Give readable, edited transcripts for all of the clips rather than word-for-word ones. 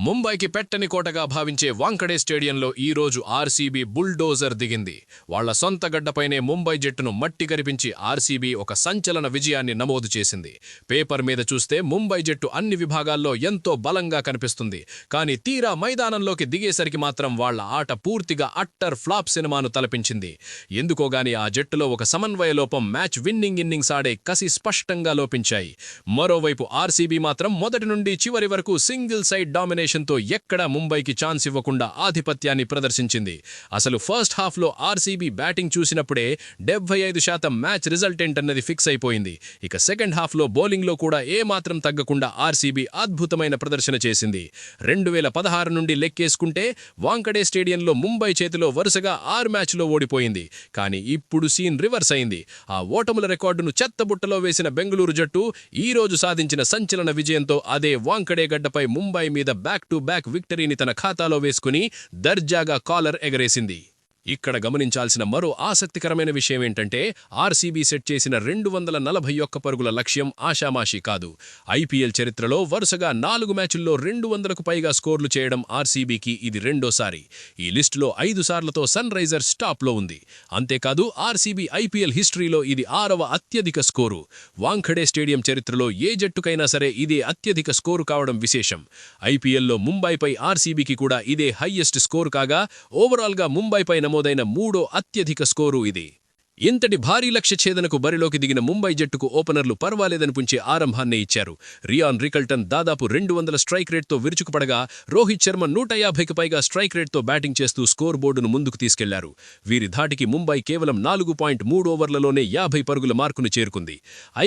ముంబైకి పెట్టని కోటగా భావించే వాంఖడే స్టేడియంలో ఈరోజు ఆర్సీబీ బుల్డోజర్ దిగింది. వాళ్ల సొంత గడ్డపైనే ముంబై జట్టును మట్టి కరిపించి ఆర్సీబీ ఒక సంచలన విజయాన్ని నమోదు చేసింది. పేపర్ మీద చూస్తే ముంబై జట్టు అన్ని విభాగాల్లో ఎంతో బలంగా కనిపిస్తుంది. కానీ తీరా మైదానంలోకి దిగేసరికి మాత్రం వాళ్ల ఆట పూర్తిగా అట్టర్ ఫ్లాప్ సినిమాను తలపించింది. ఎందుకోగాని ఆ జట్టులో ఒక సమన్వయ లోపం, మ్యాచ్ విన్నింగ్ ఇన్నింగ్స్ ఆడే కసి స్పష్టంగా లోపించాయి. మరోవైపు ఆర్సీబీ మాత్రం మొదటి నుండి చివరి వరకు సింగిల్ సైడ్ డామినేషన్ తో ఎక్కడా ముంబైకి ఛాన్స్ ఇవ్వకుండా ఆధిపత్యాన్ని ప్రదర్శించింది. అసలు ఫస్ట్ హాఫ్లో ఆర్సీబీ బ్యాటింగ్ చూసినప్పుడే 75% మ్యాచ్ రిజల్టెంట్ అన్నది ఫిక్స్ అయిపోయింది. ఇక సెకండ్ హాఫ్లో బౌలింగ్లో కూడా ఏమాత్రం తగ్గకుండా ఆర్సీబీ అద్భుతమైన ప్రదర్శన చేసింది. 2016 నుండి లెక్కేసుకుంటే వాంఖడే స్టేడియంలో ముంబై చేతిలో వరుసగా 6 మ్యాచ్లో ఓడిపోయింది. కానీ ఇప్పుడు సీన్ రివర్స్ అయింది. ఆ ఓటముల రికార్డును చెత్తబుట్టలో వేసిన బెంగళూరు జట్టు ఈ రోజు సాధించిన సంచలన విజయంతో అదే వాంఖడే గడ్డపై ముంబై మీద బ్యాక్ టు బ్యాక్ విక్టరీని తన ఖాతాలో వేసుకుని దర్జాగా కాలర్ ఎగరేసింది. ఇక్కడ గమనించాల్సిన మరో ఆసక్తికరమైన విషయం ఏంటంటే ఆర్సీబీ సెట్ చేసిన 241 పరుగుల లక్ష్యం ఆషామాషీ కాదు. ఐపీఎల్ చరిత్రలో వరుసగా 4 మ్యాచుల్లో 200కు పైగా స్కోర్లు చేయడం ఆర్సీబీకి ఇది రెండోసారి. ఈ లిస్టులో 5 సార్లతో సన్ రైజర్స్ టాప్లో ఉంది. అంతేకాదు ఆర్సీబీ ఐపీఎల్ హిస్టరీలో ఇది 6వ అత్యధిక స్కోరు. వాంఖడే స్టేడియం చరిత్రలో ఏ జట్టుకైనా సరే ఇదే అత్యధిక స్కోరు కావడం విశేషం. ఐపీఎల్లో ముంబైపై ఆర్సీబీకి కూడా ఇదే హైయెస్ట్ స్కోరు కాగా ఓవరాల్గా ముంబైపై నమోదైన 3వ అత్యధిక స్కోరు ఇది. ఇంతటి భారీ లక్ష్య ఛేదనకు బరిలోకి దిగిన ముంబై జట్టుకు ఓపెనర్లు పర్వాలేదనిపించే ఆరంభాన్నే ఇచ్చారు. రియాన్ రికల్టన్ దాదాపు 200 స్ట్రైక్ రేట్తో విరుచుకుపడగా రోహిత్ శర్మ 150కి పైగా స్ట్రైక్ రేట్తో బ్యాటింగ్ చేస్తూ స్కోర్ బోర్డును ముందుకు తీసుకెళ్లారు. వీరి ధాటికి ముంబై కేవలం 4.3 ఓవర్లలోనే 50 పరుగుల మార్కును చేరుకుంది.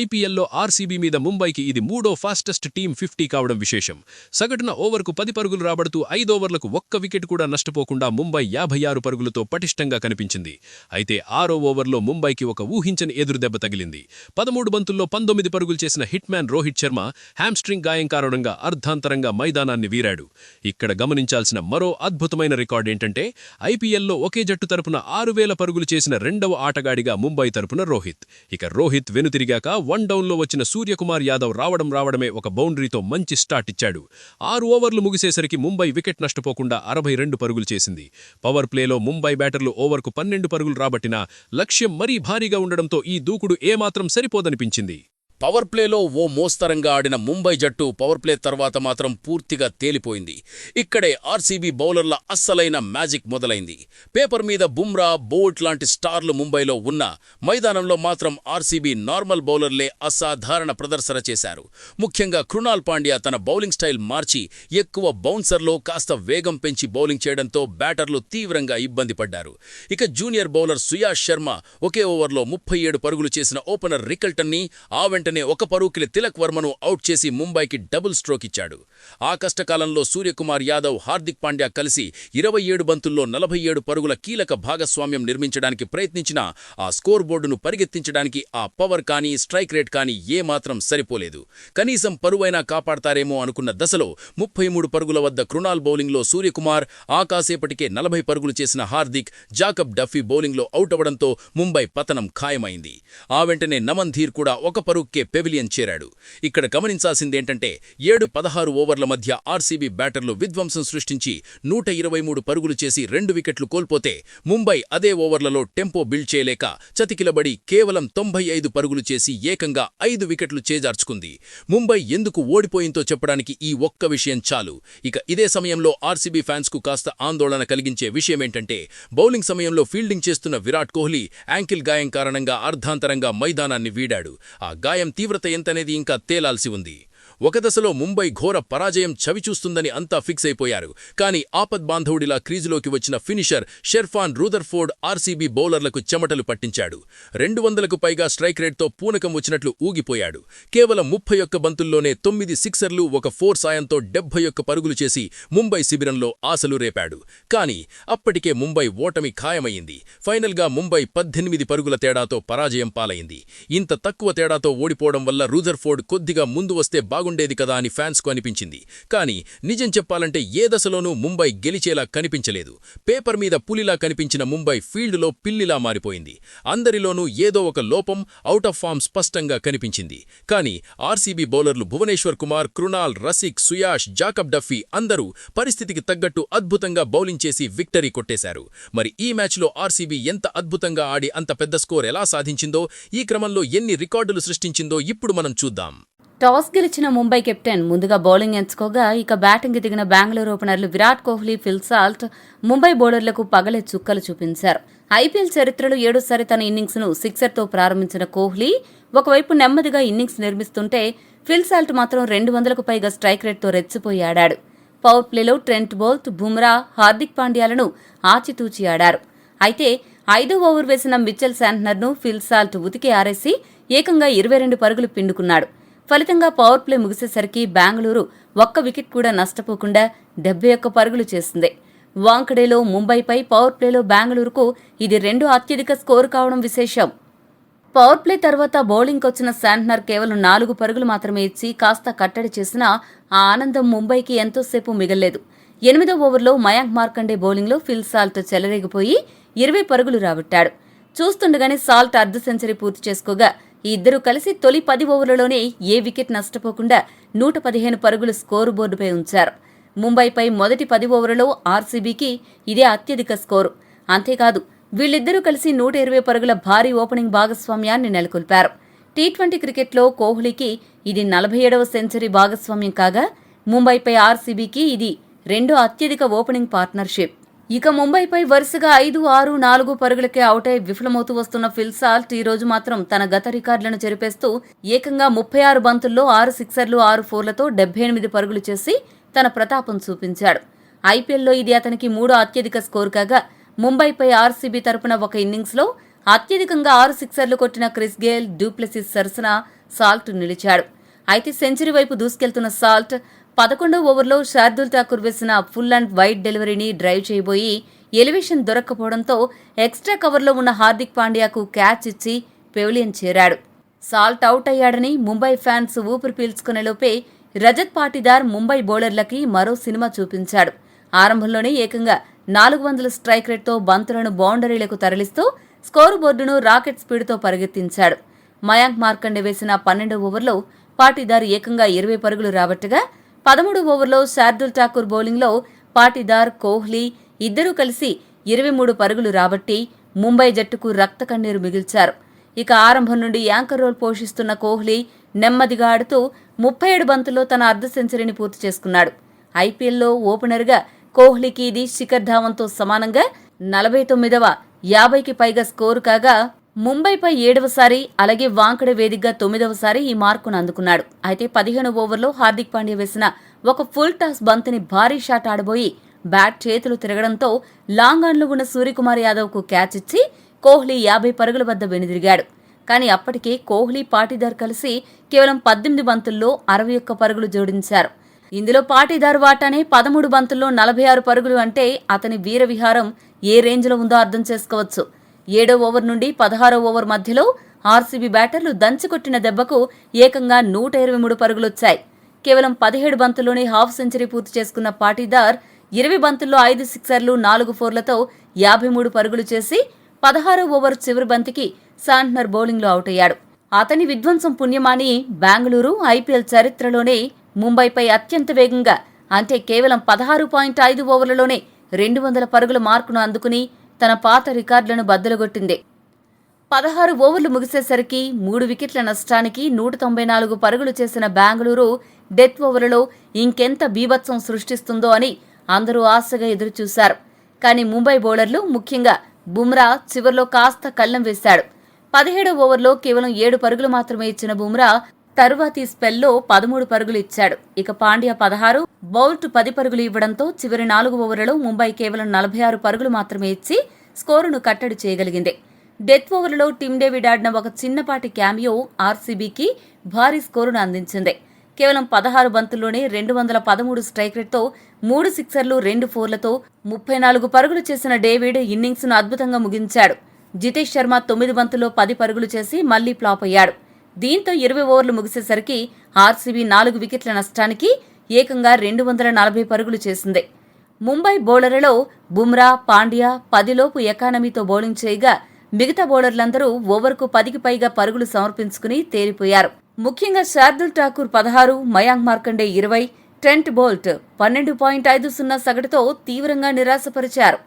ఐపీఎల్లో ఆర్సీబీ మీద ముంబైకి ఇది 3వ ఫాస్టెస్ట్ టీమ్ 50 కావడం విశేషం. సగటున ఓవర్కు 10 పరుగులు రాబడుతూ 5 ఓవర్లకు ఒక్క వికెట్ కూడా నష్టపోకుండా ముంబై 56 పరుగులతో పటిష్టంగా కనిపించింది. అయితే 6వ ఓవర్లో ముంబైకి ఒక ఊహించని ఎదురుదెబ్బ తగిలింది. 13 బంతుల్లో 19 పరుగులు చేసిన hit man Rohit Sharma hamstring గాయం కారణంగా అర్ధాంతరంగా మైదానాన్ని వీరాడు. ఇక్కడ గమనించాల్సిన మరో అద్భుతమైన రికార్డ్ ఏంటంటే ఐపీఎల్లో ఒకే జట్టు తరపున 6000 పరుగులు చేసిన రెండవ ఆటగాడిగా ముంబై తరపున రోహిత్. ఇక రోహిత్ వెనుతిరిగాక 1 డౌన్లో వచ్చిన సూర్యకుమార్ యాదవ్ రావడమే ఒక బౌండరీతో మంచి స్టార్ట్ ఇచ్చాడు. 6 ఓవర్లు ముగిసేసరికి ముంబై వికెట్ నష్టపోకుండా 62 పరుగులు చేసింది. పవర్ ప్లేలో ముంబై బ్యాటర్లు ఓవర్కు 12 పరుగులు రాబట్టినా లక్ష్యం మరీ భారీగా ఉండడంతో ఈ దూకుడు ఏమాత్రం సరిపోదనిపించింది. పవర్ ప్లేలో ఓ మోస్తరంగా ఆడిన ముంబై జట్టు పవర్ ప్లే తర్వాత మాత్రం పూర్తిగా తేలిపోయింది. ఇక్కడే ఆర్సీబీ బౌలర్ల అస్సలైన మ్యాజిక్ మొదలైంది. పేపర్ మీద బుమ్రా, బోల్ట్ లాంటి స్టార్లు ముంబైలో ఉన్నా మైదానంలో మాత్రం ఆర్సీబీ నార్మల్ బౌలర్లే అసాధారణ ప్రదర్శన చేశారు. ముఖ్యంగా కృణాల్ పాండ్యా తన బౌలింగ్ స్టైల్ మార్చి ఎక్కువ బౌన్సర్లో కాస్త వేగం పెంచి బౌలింగ్ చేయడంతో బ్యాటర్లు తీవ్రంగా ఇబ్బంది పడ్డారు. ఇక జూనియర్ బౌలర్ సుయాష్ శర్మ ఒకే ఓవర్లో 37 పరుగులు చేసిన ఓపెనర్ రికల్టన్ని ఆ వెంటనే ఒక పరుగుకి తిలక్ వర్మను అవుట్ చేసి ముంబైకి డబుల్ స్ట్రోక్ ఇచ్చాడు. ఆ కష్టకాలంలో సూర్యకుమార్ యాదవ్, హార్దిక్ పాండ్యా కలిసి 27 బంతుల్లో 47 పరుగుల కీలక భాగస్వామ్యం నిర్మించడానికి ప్రయత్నించినా ఆ స్కోర్ బోర్డును పరిగెత్తించడానికి ఆ పవర్ కానీ స్ట్రైక్ రేట్ కానీ ఏమాత్రం సరిపోలేదు. కనీసం పరువైనా కాపాడతారేమో అనుకున్న దశలో 33 పరుగుల వద్ద కృణాల్ బౌలింగ్లో సూర్యకుమార్, ఆ కాసేపటికే 40 పరుగులు చేసిన హార్దిక్, జాకబ్ డఫీ బౌలింగ్లో అవుట్ అవడంతో ముంబై పతనం ఖాయమైంది. ఆ వెంటనే నమన్ ధీర్ కూడా ఒక పరుగుకే పెవిలియన్ చేరాడు. ఇక్కడ గమనించాల్సిందేంటంటే 7-16 ఓవర్ల మధ్య ఆర్సీబీ బ్యాటర్లు విధ్వంసం సృష్టించి 123 పరుగులు చేసి 2 వికెట్లు కోల్పోతే ముంబై అదే ఓవర్లలో టెంపో బిల్డ్ చేయలేక చతికిలబడి కేవలం 95 పరుగులు చేసి ఏకంగా 5 వికెట్లు చేజార్చుకుంది. ముంబై ఎందుకు ఓడిపోయిందో చెప్పడానికి ఈ ఒక్క విషయం చాలు. ఇక ఇదే సమయంలో ఆర్సీబీ ఫ్యాన్స్కు కాస్త ఆందోళన కలిగించే విషయమేంటంటే బౌలింగ్ సమయంలో ఫీల్డింగ్ చేస్తున్న విరాట్ కోహ్లీ యాంకిల్ గాయం కారణంగా అర్ధాంతరంగా మైదానాన్ని వీడాడు. ఆ గాయం తీవ్రత ఎంతనేది ఇంకా తేలాల్సి ఉంది. ఒక దశలో ముంబై ఘోర పరాజయం చవిచూస్తుందని అంతా ఫిక్స్ అయిపోయారు. కానీ ఆపద్బాంధవుడిలా క్రీజులోకి వచ్చిన ఫినిషర్ షెర్ఫాన్ రూదర్ఫోర్డ్ ఆర్సీబీ బౌలర్లకు చెమటలు పట్టించాడు. 200కు పైగా స్ట్రైక్ రేట్తో పూనకం వచ్చినట్లు ఊగిపోయాడు. కేవలం 31 బంతుల్లోనే 9 సిక్సర్లు, ఒక 4 సాయంతో 71 పరుగులు చేసి ముంబై శిబిరంలో ఆశలు రేపాడు. కానీ అప్పటికే ముంబై ఓటమి ఖాయమయ్యింది. ఫైనల్గా ముంబై 18 పరుగుల తేడాతో పరాజయం పాలైంది. ఇంత తక్కువ తేడాతో ఓడిపోవడం వల్ల రూదర్ఫోర్డ్ కొద్దిగా ముందు వస్తే బాగుండేది బాగుండేది కదా అని ఫ్యాన్స్కు అనిపించింది. కానీ నిజం చెప్పాలంటే ఏ దశలోనూ ముంబై గెలిచేలా కనిపించలేదు. పేపర్ మీద పులిలా కనిపించిన ముంబై ఫీల్డ్లో పిల్లిలా మారిపోయింది. అందరిలోనూ ఏదో ఒక లోపం, అవుట్ ఆఫ్ ఫామ్ స్పష్టంగా కనిపించింది. కానీ ఆర్సీబీ బౌలర్లు భువనేశ్వర్ కుమార్, కృణాల్, రసిక్, సుయాష్, జాకబ్ డఫీ అందరూ పరిస్థితికి తగ్గట్టు అద్భుతంగా బౌలింగ్ చేసి విక్టరీ కొట్టేశారు. మరి ఈ మ్యాచ్లో ఆర్సీబీ ఎంత అద్భుతంగా ఆడి అంత పెద్ద స్కోర్ ఎలా సాధించిందో, ఈ క్రమంలో ఎన్ని రికార్డులు సృష్టించిందో ఇప్పుడు మనం చూద్దాం. టాస్ గెలిచిన ముంబై కెప్టెన్ ముందుగా బౌలింగ్ ఎంచుకోగా ఇక బ్యాటింగ్ దిగిన బెంగళూరు ఓపెనర్లు విరాట్ కోహ్లీ, ఫిల్ సాల్ట్ ముంబై బౌలర్లకు పగలే చుక్కలు చూపించారు. ఐపీఎల్ చరిత్రలో 7సారి తన ఇన్నింగ్స్ను సిక్సర్తో ప్రారంభించిన కోహ్లీ ఒకవైపు నెమ్మదిగా ఇన్నింగ్స్ నిర్మిస్తుంటే ఫిల్ సాల్ట్ మాత్రం 200కు పైగా స్ట్రైక్ రేట్తో రెచ్చిపోయి ఆడాడు. పవర్ ప్లేలో ట్రెంట్ బోల్ట్, బుమ్రా, హార్దిక్ పాండ్యాలను ఆచితూచి ఆడారు. అయితే 5వ ఓవర్ వేసిన మిచెల్ శాంట్నర్ను ఫిల్ సాల్ట్ ఉతికి ఆరేసి ఏకంగా 22 పరుగులు పిండుకున్నాడు. ఫలితంగా పవర్ ప్లే ముగిసేసరికి బెంగళూరు ఒక్క వికెట్ కూడా నష్టపోకుండా 71 పరుగులు చేసింది. వాంకడేలో ముంబైపై పవర్ ప్లేలో బెంగళూరుకు ఇది 2వ అత్యధిక స్కోరు కావడం విశేషం. పవర్ ప్లే తర్వాత బౌలింగ్కొచ్చిన శాంట్నర్ కేవలం 4 పరుగులు మాత్రమే ఇచ్చి కాస్త కట్టడి చేసినా ఆ ఆనందం ముంబైకి ఎంతోసేపు మిగల్లేదు. 8వ ఓవర్లో మయాంక్ మార్కండే బౌలింగ్లో ఫిల్ సాల్ట్ చెలరేగిపోయి 20 పరుగులు రాబట్టాడు. చూస్తుండగానే సాల్ట్ అర్ధ సెంచరీ పూర్తి చేసుకోగా ఈ ఇద్దరూ కలిసి తొలి 10 ఓవర్లలోనే ఏ వికెట్ నష్టపోకుండా 115 పరుగులు స్కోరు బోర్డుపై ఉంచారు. ముంబైపై మొదటి 10 ఓవర్లలో ఆర్సీబీకి ఇదే అత్యధిక స్కోరు. అంతేకాదు వీళ్ళిద్దరూ కలిసి 120 పరుగుల భారీ ఓపెనింగ్ భాగస్వామ్యాన్ని నెలకొల్పారు. టీ20 క్రికెట్లో కోహ్లీకి ఇది 47వ సెంచరీ భాగస్వామ్యం కాగా ముంబైపై ఆర్సీబీకి ఇది 2వ అత్యధిక ఓపెనింగ్ పార్ట్నర్షిప్. ఇక ముంబైపై వరుసగా 5, 6, 4 పరుగులకే అవుటై విఫలమవుతూ వస్తున్న ఫిల్ సాల్ట్ ఈ రోజు మాత్రం తన గత రికార్డులను చెరిపేస్తూ ఏకంగా 36 బంతుల్లో 6 సిక్సర్లు, 6 ఫోర్లతో 78 పరుగులు చేసి తన ప్రతాపం చూపించాడు. ఐపీఎల్లో ఇది అతనికి 3వ అత్యధిక స్కోరు కాగా ముంబైపై ఆర్సీబీ తరపున ఒక ఇన్నింగ్స్లో అత్యధికంగా 6 సిక్సర్లు కొట్టిన క్రిస్ గేల్, డూప్లెసిస్ సరసన సాల్ట్ నిలిచాడు. అయితే సెంచరీ వైపు దూసుకెళ్తున్న సాల్ట్ 11వ ఓవర్లో శార్దుల్ ఠాకూర్ వేసిన ఫుల్ అండ్ వైడ్ డెలివరీని డ్రైవ్ చేయబోయి ఎలివేషన్ దొరక్కపోవడంతో ఎక్స్ట్రా కవర్లో ఉన్న హార్దిక్ పాండ్యాకు క్యాచ్ ఇచ్చి పెవిలియన్ చేరాడు. సాల్ట్ అవుట్ అయ్యాడని ముంబై ఫ్యాన్స్ ఊపిరి పీల్చుకునేలోపే రజత్ పాటీదార్ ముంబై బౌలర్లకి మరో సినిమా చూపించాడు. ఆరంభంలోనే ఏకంగా 400 స్ట్రైక్ రేట్తో బంతులను బౌండరీలకు తరలిస్తూ స్కోరు బోర్డును రాకెట్ స్పీడ్తో పరిగెత్తించాడు. మయాంక్ మార్కండే వేసిన 12వ ఓవర్లో పాటీదార్ ఏకంగా 20 పరుగులు రాబట్టగా 13వ ఓవర్లో శార్దుల్ ఠాకూర్ బౌలింగ్లో పాటీదార్, కోహ్లీ ఇద్దరూ కలిసి 23 పరుగులు రాబట్టి ముంబై జట్టుకు రక్త కన్నీరు మిగిల్చారు. ఇక ఆరంభం నుండి యాంకర్ రోల్ పోషిస్తున్న కోహ్లీ నెమ్మదిగా ఆడుతూ 37 బంతుల్లో తన అర్ధ సెంచరీని పూర్తి చేసుకున్నాడు. ఐపీఎల్లో ఓపెనర్గా కోహ్లీకి ఇది శిఖర్ ధావన్తో సమానంగా 49వ 50కి పైగా స్కోరు కాగా ముంబైపై 7వసారి అలాగే వాంకడే వేదికగా 9వసారి ఈ మార్కును అందుకున్నాడు. అయితే 15వ ఓవర్లో హార్దిక్ పాండ్యా వేసిన ఒక ఫుల్ టాస్ బంతిని భారీ షాట్ ఆడబోయి బ్యాట్ చేతులు తిరగడంతో లాంగ్ ఆన్లో ఉన్న సూర్యకుమార్ యాదవ్కు క్యాచ్ ఇచ్చి కోహ్లీ 50 పరుగుల వద్ద వెనుదిరిగాడు. కానీ అప్పటికే కోహ్లీ, పాటీదార్ కలిసి కేవలం 18 బంతుల్లో 61 పరుగులు జోడించారు. ఇందులో పాటీదార్ వాటానే 13 బంతుల్లో 46 పరుగులు అంటే అతని వీరవిహారం ఏ రేంజ్లో ఉందో అర్థం చేసుకోవచ్చు. 7వ ఓవర్ నుండి 16వ ఓవర్ మధ్యలో ఆర్సీబీ బ్యాటర్లు దంచికొట్టిన దెబ్బకు ఏకంగా 123 పరుగులొచ్చాయి. కేవలం 17 బంతుల్లోనే హాఫ్ సెంచరీ పూర్తి చేసుకున్న పాటీదార్ 20 బంతుల్లో 5 సిక్సర్లు, 4 ఫోర్లతో 53 పరుగులు చేసి 16వ ఓవర్ చివరి బంతికి శాంట్నర్ బౌలింగ్లో అవుట్ అయ్యాడు. అతని విధ్వంసం పుణ్యమాని బెంగళూరు ఐపీఎల్ చరిత్రలోనే ముంబైపై అత్యంత వేగంగా అంటే కేవలం 16.5 ఓవర్లలోనే 200 పరుగుల మార్కును అందుకుని తన పాత రికార్డులను బద్దలుగొట్టింది. 16 ఓవర్లు ముగిసేసరికి 3 వికెట్ల నష్టానికి 194 పరుగులు చేసిన బెంగళూరు డెత్ ఓవర్లలో ఇంకెంత బీభత్సం సృష్టిస్తుందో అని అందరూ ఆశగా ఎదురుచూశారు. కానీ ముంబై బౌలర్లు ముఖ్యంగా బుమ్రా చివర్లో కాస్త కళ్లం వేశాడు. 17వ ఓవర్లో కేవలం 7 పరుగులు మాత్రమే ఇచ్చిన బుమ్రా తరువాతి స్పెల్లో 13 పరుగులు ఇచ్చాడు. ఇక పాండ్యా 16, బౌల్ట్ 10 పరుగులు ఇవ్వడంతో చివరి 4 ఓవర్లలో ముంబై కేవలం 46 పరుగులు మాత్రమే ఇచ్చి స్కోరును కట్టడి చేయగలిగింది. డెత్ ఓవర్లలో టిమ్ డేవిడ్ ఆడిన ఒక చిన్నపాటి క్యామియో ఆర్సీబీకి భారీ స్కోరును అందించింది. కేవలం 16 బంతుల్లోనే 213 స్ట్రైక్ రేట్తో 3 సిక్సర్లు, 2 ఫోర్లతో 34 పరుగులు చేసిన డేవిడ్ ఇన్నింగ్స్ను అద్భుతంగా ముగించాడు. జితేష్ శర్మ 9 బంతుల్లో 10 పరుగులు చేసి మళ్లీ ఫ్లాప్ అయ్యాడు. దీంతో 20 ఓవర్లు ముగిసేసరికి ఆర్సీబీ 4 వికెట్ల నష్టానికి ఏకంగా 240 పరుగులు చేసింది. ముంబై బౌలర్లలో బుమ్రా, పాండ్యా 10 లోపు ఎకానమీతో బౌలింగ్ చేయగా మిగతా బౌలర్లందరూ ఓవర్కు 10కి పైగా పరుగులు సమర్పించుకుని తేలిపోయారు. ముఖ్యంగా శార్దుల్ ఠాకూర్ 16, మయాంక్ మార్కండే 20, ట్రెంట్ బోల్ట్ 12.50 సగటుతో తీవ్రంగా నిరాశపరిచారు.